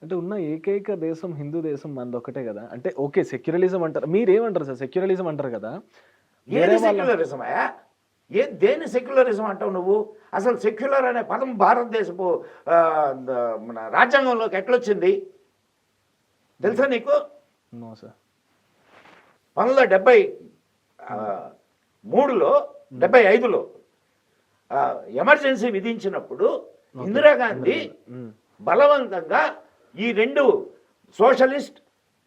అంటే ఉన్న ఏకైక దేశం హిందూ దేశం మనదొక్కటే గదా! అంటే ఓకే. సెక్యులరిజం అంటారు. మీరేమంటారు సార్? సెక్యులరిజం అంటారు గదా! వేరే ఏది వాళ్ళ సెక్యులరిజమా? దేని సెక్యులరిజం అంటావు నువ్వు? అసలు సెక్యులర్ అనే పదం భారతదేశపు మన రాజ్యాంగంలోకి ఎట్లొచ్చింది తెలుసా నీకు? No sir. 1973లో 75లో ఎమర్జెన్సీ విధించినప్పుడు ఇందిరాగాంధీ హ్మ్. బలవంతంగా ఈ రెండు సోషలిస్ట్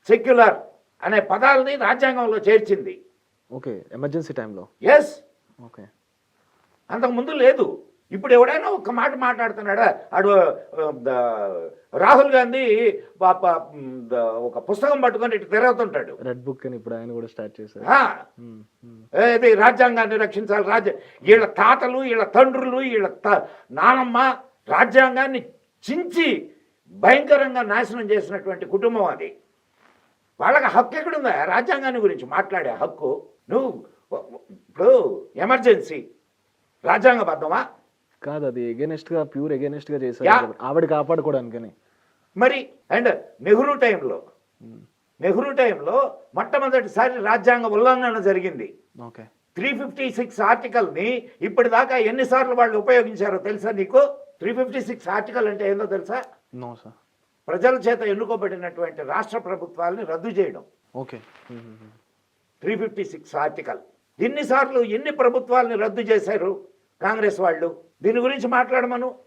సెక్యులర్ అనే పదాలని రాజ్యాంగంలో చేర్చింది. ఓకే. ఎమర్జెన్సీ టైంలో. ఎస్. ఓకే. అంతకుముందు లేదు. ఇప్పుడు ఎవడైనా ఒక్క మాట మాట్లాడుతున్నాడా? అడు రాహుల్ గాంధీ ఒక పుస్తకం పట్టుకొని ఇటు తిరుగుతుంటాడు. రెడ్ బుక్ అని ఇప్పుడు ఆయన కూడా స్టార్ట్ చేశారు. హ్మ్. హ్మ్. ఏది రాజ్యాంగాన్ని రక్షించాలి, వీళ్ళ తాతలు, వీళ్ళ తండ్రులు, వీళ్ళ నానమ్మ రాజ్యాంగాన్ని చించి భయంకరంగా నాశనం చేసినటువంటి కుటుంబం అది. వాళ్ళకి హక్కు ఎక్కడుందా రాజ్యాంగాన్ని గురించి మాట్లాడే హక్కు? నువ్వు ఇప్పుడు ఎమర్జెన్సీ రాజ్యాంగబద్ధమా? కాదు, అది ఎగెనిస్ట్ గా, ప్యూర్ ఎగెనిస్ట్ గా యా. చేశారు ఆవిడ కాపాడుకోవడానికని. మరి అండ్ నెహ్రూ టైంలో మొట్టమొదటిసారి రాజ్యాంగ ఉల్లంఘన జరిగింది. ఓకే. 356 ఆర్టికల్ని ఇప్పటిదాకా ఎన్నిసార్లు వాళ్ళు ఉపయోగించారో తెలుసా నీకు? 356 ఆర్టికల్ అంటే ఏందో తెలుసా? No sir. ప్రజల చేత ఎన్నుకోబడినటువంటి రాష్ట్ర ప్రభుత్వాలని రద్దు చేయడం. ఓకే. 356 ఆర్టికల్. ఎన్ని ప్రభుత్వాలని రద్దు చేశారు కాంగ్రెస్ వాళ్ళు? దీని గురించి మాట్లాడమను.